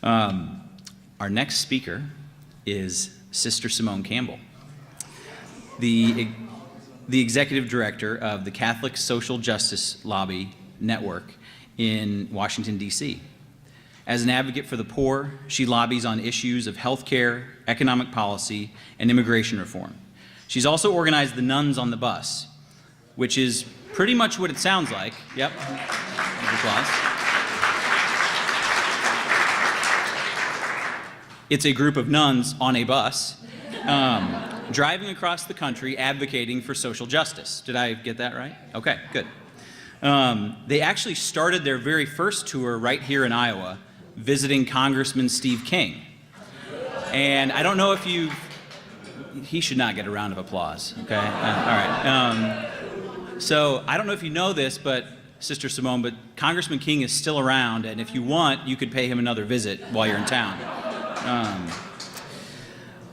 Our next speaker is Sister Simone Campbell, the Executive Director of the Catholic Social Justice Lobby Network in Washington, D.C. As an advocate for the poor, she lobbies on issues of healthcare, economic policy, and immigration reform. She's also organized the Nuns on the Bus, which is pretty much what it sounds like. Yep. Applause. It's a group of nuns on a bus driving across the country advocating for social justice. Did I get that right? Okay, good. They actually started their very first tour right here in Iowa, visiting Congressman Steve King. And I don't know if he should not get a round of applause, okay? All right. So I don't know if you know this, but Sister Simone, but Congressman King is still around, and if you want, you could pay him another visit while you're in town.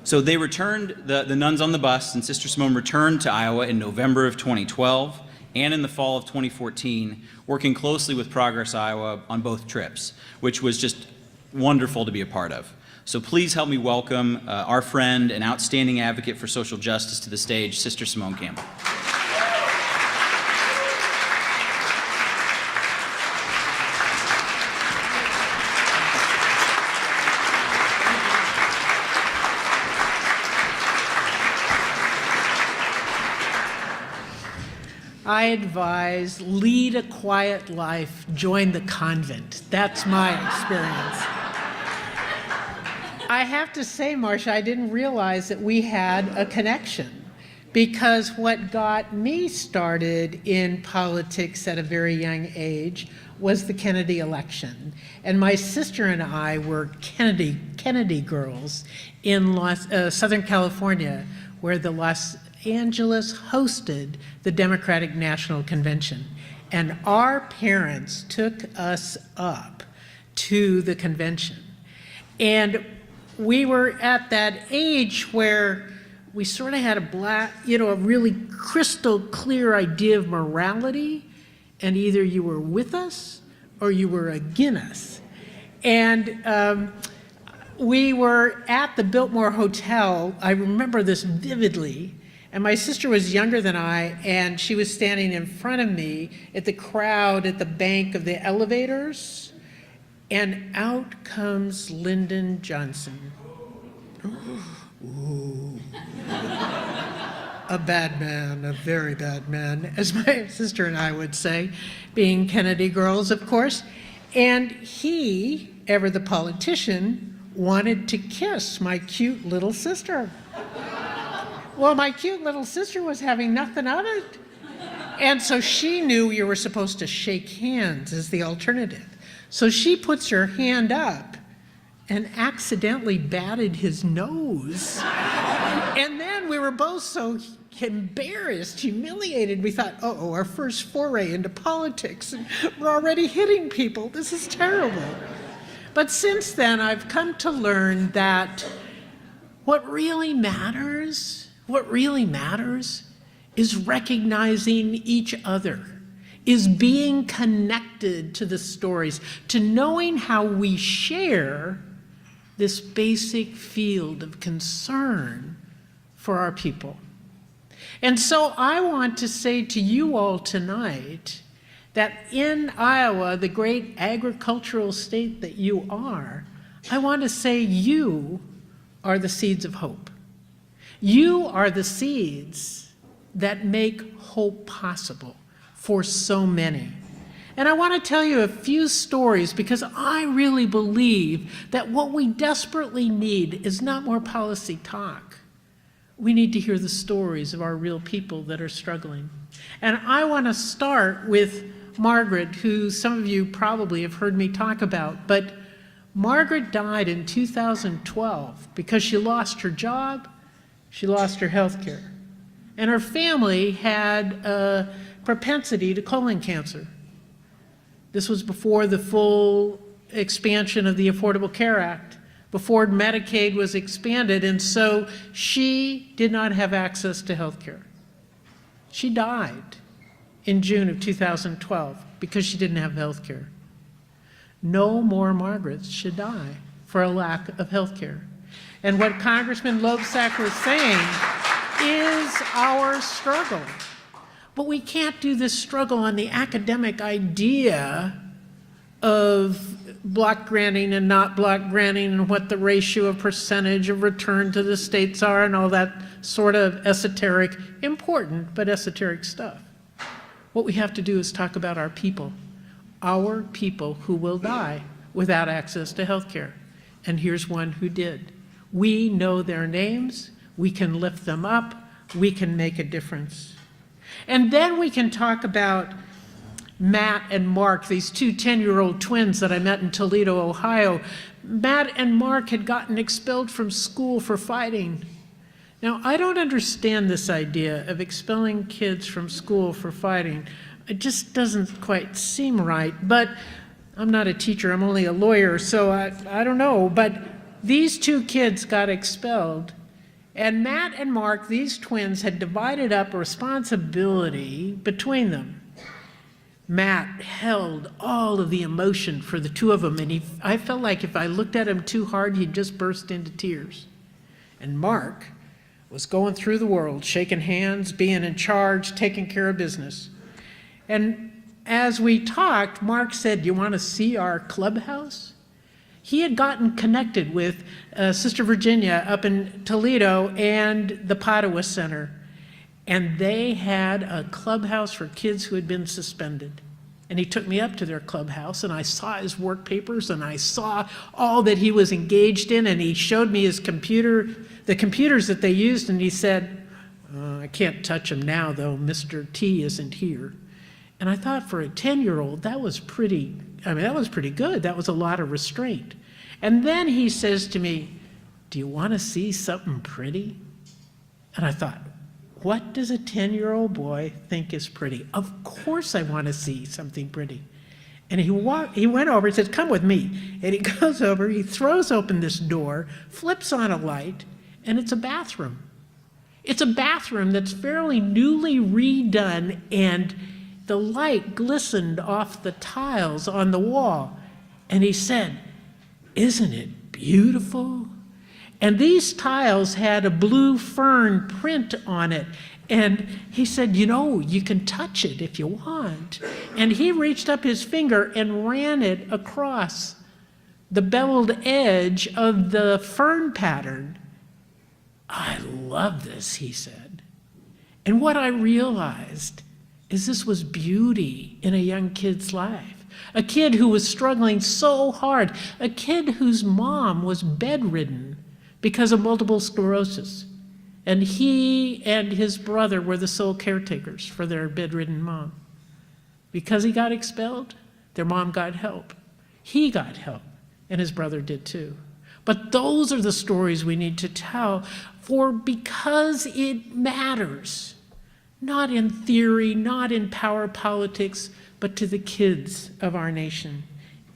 So they returned, the Nuns on the Bus and Sister Simone returned to Iowa in November of 2012 and in the fall of 2014, working closely with Progress Iowa on both trips, which was just wonderful to be a part of. So please help me welcome our friend and outstanding advocate for social justice to the stage, Sister Simone Campbell. I advise, lead a quiet life, join the convent. That's my experience. I have to say, Marcia, I didn't realize that we had a connection, because what got me started in politics at a very young age was the Kennedy election. And my sister and I were Kennedy girls in Southern California, where the Los Angeles hosted the Democratic National Convention. And our parents took us up to the convention. And we were at that age where we sort of had a really crystal clear idea of morality, and either you were with us or you were against us. And we were at the Biltmore Hotel. I remember this vividly. And my sister was younger than I, and she was standing in front of me at the crowd at the bank of the elevators, and out comes Lyndon Johnson. Ooh. A bad man, a very bad man, as my sister and I would say, being Kennedy girls, of course. And he, ever the politician, wanted to kiss my cute little sister. Well, my cute little sister was having nothing of it. And so she knew you were supposed to shake hands as the alternative. So she puts her hand up and accidentally batted his nose. And then we were both so embarrassed, humiliated. We thought, uh-oh, our first foray into politics, and we're already hitting people. This is terrible. But since then, I've come to learn that what really matters is recognizing each other, is being connected to the stories, to knowing how we share this basic field of concern for our people. And so I want to say to you all tonight that in Iowa, the great agricultural state that you are, I want to say you are the seeds of hope. You are the seeds that make hope possible for so many. And I want to tell you a few stories, because I really believe that what we desperately need is not more policy talk. We need to hear the stories of our real people that are struggling. And I want to start with Margaret, who some of you probably have heard me talk about. But Margaret died in 2012 because she lost her job. She lost her health care. And her family had a propensity to colon cancer. This was before the full expansion of the Affordable Care Act, before Medicaid was expanded, and so she did not have access to health care. She died in June of 2012 because she didn't have health care. No more Margarets should die. for a lack of health care. And what Congressman Loebsack was saying is our struggle. But we can't do this struggle on the academic idea of block granting and not block granting and what the ratio of percentage of return to the states are and all that sort of esoteric, important but esoteric stuff. What we have to do is talk about our people who will die without access to health care. And here's one who did. We know their names, we can lift them up, we can make a difference. And then we can talk about Matt and Mark, these two 10-year-old twins that I met in Toledo, Ohio. Matt and Mark had gotten expelled from school for fighting. Now, I don't understand this idea of expelling kids from school for fighting. It just doesn't quite seem right, but I'm not a teacher, I'm only a lawyer, so I don't know. But these two kids got expelled, and Matt and Mark, these twins, had divided up responsibility between them. Matt held all of the emotion for the two of them, and I felt like if I looked at him too hard, he'd just burst into tears. And Mark was going through the world, shaking hands, being in charge, taking care of business. And as we talked, Mark said, "You want to see our clubhouse?" He had gotten connected with Sister Virginia up in Toledo and the Padua Center, and they had a clubhouse for kids who had been suspended. And he took me up to their clubhouse, and I saw his work papers, and I saw all that he was engaged in, and he showed me his computer, the computers that they used, and he said, "I can't touch them now, though. Mr. T isn't here." And I thought, for a 10-year-old, that was pretty good. That was a lot of restraint. And then he says to me, "Do you want to see something pretty?" And I thought, what does a 10-year-old boy think is pretty? Of course I want to see something pretty. And he went over and said, "Come with me." And he goes over, he throws open this door, flips on a light, and it's a bathroom. It's a bathroom that's fairly newly redone, and the light glistened off the tiles on the wall. And he said, "Isn't it beautiful?" And these tiles had a blue fern print on it. And he said, "You can touch it if you want." And he reached up his finger and ran it across the beveled edge of the fern pattern. "I love this," he said. And what I realized is this was beauty in a young kid's life. A kid who was struggling so hard, a kid whose mom was bedridden because of multiple sclerosis. And he and his brother were the sole caretakers for their bedridden mom. Because he got expelled, their mom got help. He got help, and his brother did too. But those are the stories we need to tell, because it matters. Not in theory, not in power politics, but to the kids of our nation.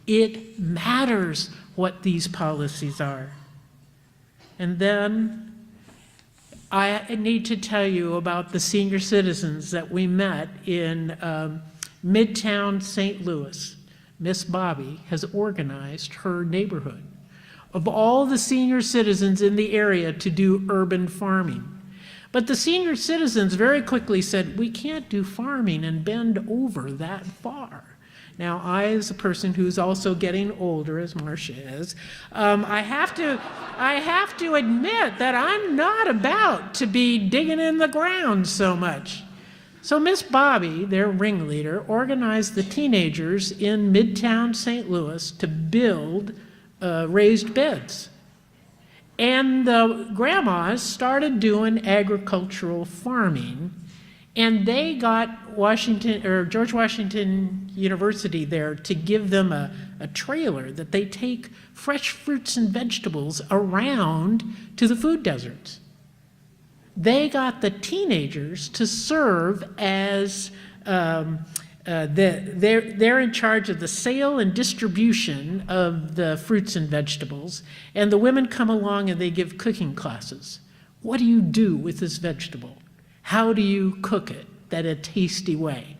It matters what these policies are. And then I need to tell you about the senior citizens that we met in Midtown St. Louis. Miss Bobby has organized her neighborhood of all the senior citizens in the area to do urban farming. But the senior citizens very quickly said, "We can't do farming and bend over that far." Now, I, as a person who's also getting older, as Marcia is, I have to admit that I'm not about to be digging in the ground so much. So Miss Bobby, their ringleader, organized the teenagers in Midtown St. Louis to build raised beds. And the grandmas started doing agricultural farming, and they got George Washington University there to give them a trailer that they take fresh fruits and vegetables around to the food deserts. They got the teenagers to serve as they're in charge of the sale and distribution of the fruits and vegetables, and the women come along and they give cooking classes. What do you do with this vegetable? How do you cook it in a tasty way?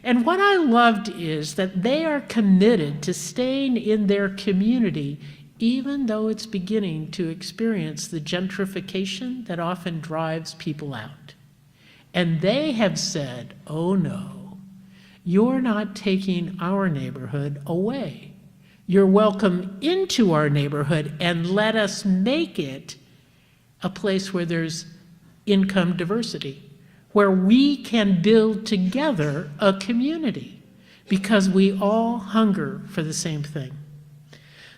And what I loved is that they are committed to staying in their community even though it's beginning to experience the gentrification that often drives people out. And they have said, oh no, you're not taking our neighborhood away. You're welcome into our neighborhood, and let us make it a place where there's income diversity, where we can build together a community, because we all hunger for the same thing.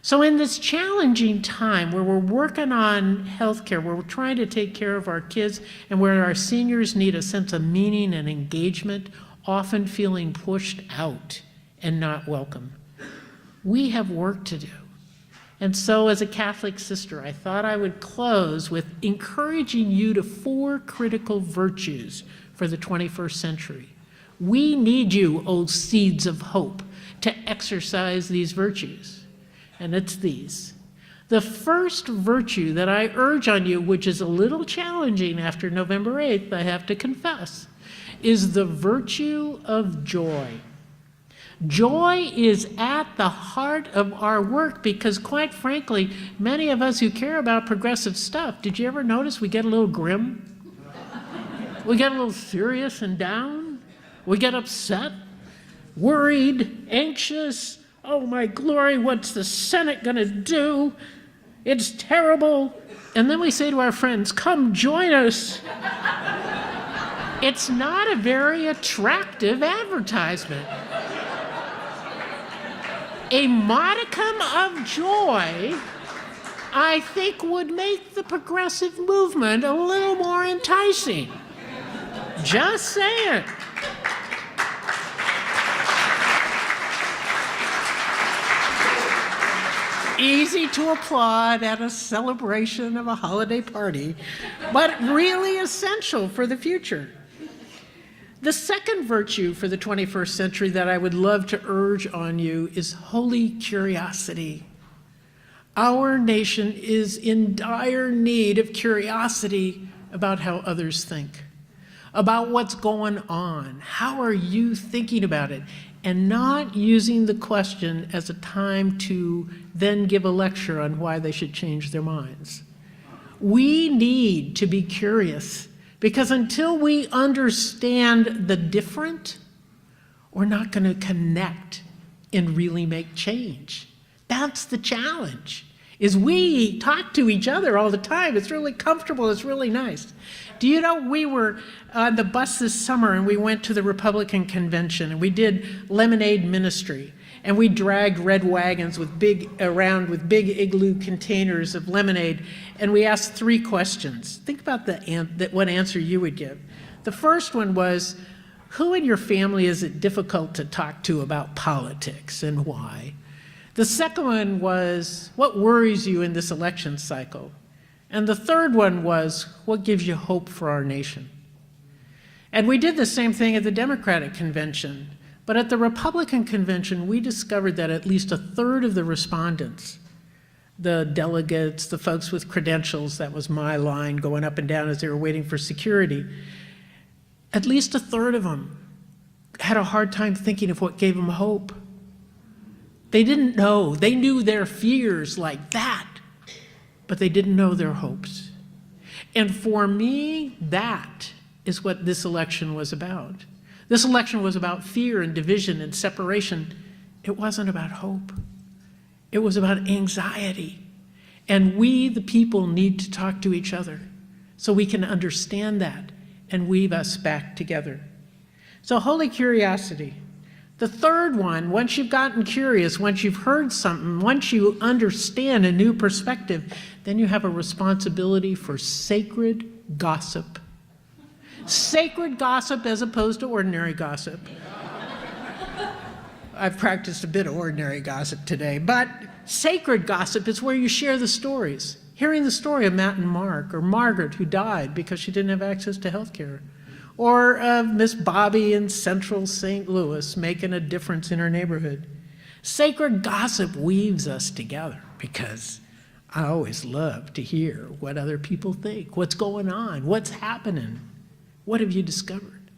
So in this challenging time where we're working on healthcare, where we're trying to take care of our kids, and where our seniors need a sense of meaning and engagement, often feeling pushed out and not welcome, we have work to do. And so as a Catholic sister, I thought I would close with encouraging you to 4 critical virtues for the 21st century. We need you, O seeds of hope, to exercise these virtues. And it's these. The first virtue that I urge on you, which is a little challenging after November 8th, I have to confess, is the virtue of joy. Joy is at the heart of our work because, quite frankly, many of us who care about progressive stuff, did you ever notice we get a little grim? We get a little serious and down? We get upset, worried, anxious. Oh my glory, what's the Senate gonna do? It's terrible. And then we say to our friends, come join us. It's not a very attractive advertisement. A modicum of joy, I think, would make the progressive movement a little more enticing. Just saying. Easy to applaud at a celebration of a holiday party, but really essential for the future. The second virtue for the 21st century that I would love to urge on you is holy curiosity. Our nation is in dire need of curiosity about how others think, about what's going on. How are you thinking about it? And not using the question as a time to then give a lecture on why they should change their minds. We need to be curious, because until we understand the different, we're not going to connect and really make change. That's the challenge, is we talk to each other all the time. It's really comfortable, it's really nice. Do you know, we were on the bus this summer and we went to the Republican convention and we did lemonade ministry, and we dragged red wagons with big igloo containers of lemonade, and we asked 3 questions. Think about what answer you would give. The first one was, who in your family is it difficult to talk to about politics and why? The second one was, what worries you in this election cycle? And the third one was, what gives you hope for our nation? And we did the same thing at the Democratic convention. But at the Republican convention, we discovered that at least 1/3 of the respondents, the delegates, the folks with credentials, that was my line going up and down as they were waiting for security, at least 1/3 of them had a hard time thinking of what gave them hope. They didn't know. They knew their fears like that, but they didn't know their hopes. And for me, that is what this election was about. This election was about fear and division and separation. It wasn't about hope. It was about anxiety. And we, the people, need to talk to each other so we can understand that and weave us back together. So holy curiosity. The third one, once you've gotten curious, once you've heard something, once you understand a new perspective, then you have a responsibility for sacred gossip. Sacred gossip as opposed to ordinary gossip. I've practiced a bit of ordinary gossip today, but sacred gossip is where you share the stories. Hearing the story of Matt and Mark, or Margaret, who died because she didn't have access to health care, or of Miss Bobby in central St. Louis making a difference in her neighborhood. Sacred gossip weaves us together because I always love to hear what other people think, what's going on, what's happening, what have you discovered?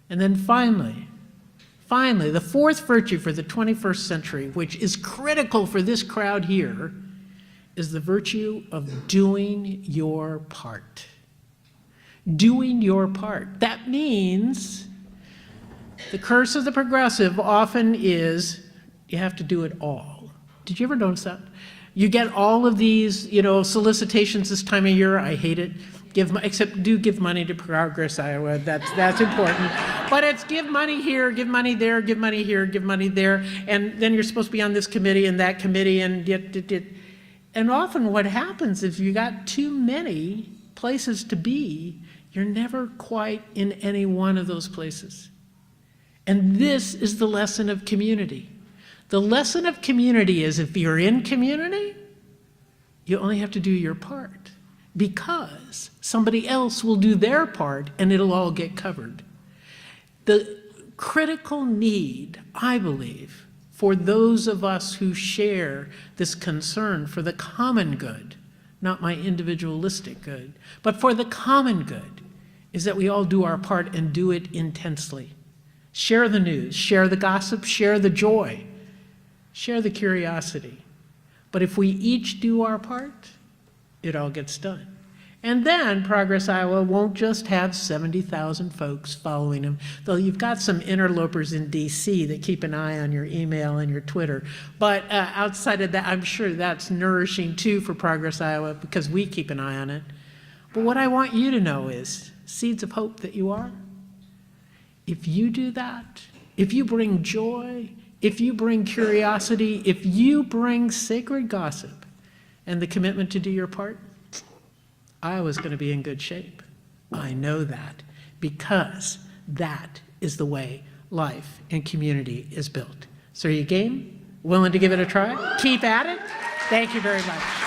And then finally, the fourth virtue for the 21st century, which is critical for this crowd here, is the virtue of doing your part. Doing your part. That means the curse of the progressive often is you have to do it all. Did you ever notice that? You get all of these, solicitations this time of year. I hate it. Except do give money to Progress Iowa. That's important. But it's give money here, give money there, give money here, give money there, and then you're supposed to be on this committee and that committee and and often what happens is you got too many places to be, you're never quite in any one of those places. And this is the lesson of community. The lesson of community is if you're in community, you only have to do your part because somebody else will do their part and it'll all get covered. The critical need, I believe, for those of us who share this concern for the common good, not my individualistic good, but for the common good, is that we all do our part and do it intensely. Share the news, share the gossip, share the joy, share the curiosity. But if we each do our part, it all gets done. And then Progress Iowa won't just have 70,000 folks following them, though you've got some interlopers in DC that keep an eye on your email and your Twitter. But outside of that, I'm sure that's nourishing too for Progress Iowa because we keep an eye on it. But what I want you to know is, seeds of hope that you are, if you do that, if you bring joy, if you bring curiosity, if you bring sacred gossip and the commitment to do your part, Iowa's going to be in good shape. I know that because that is the way life and community is built. So are you game? Willing to give it a try? Keep at it? Thank you very much.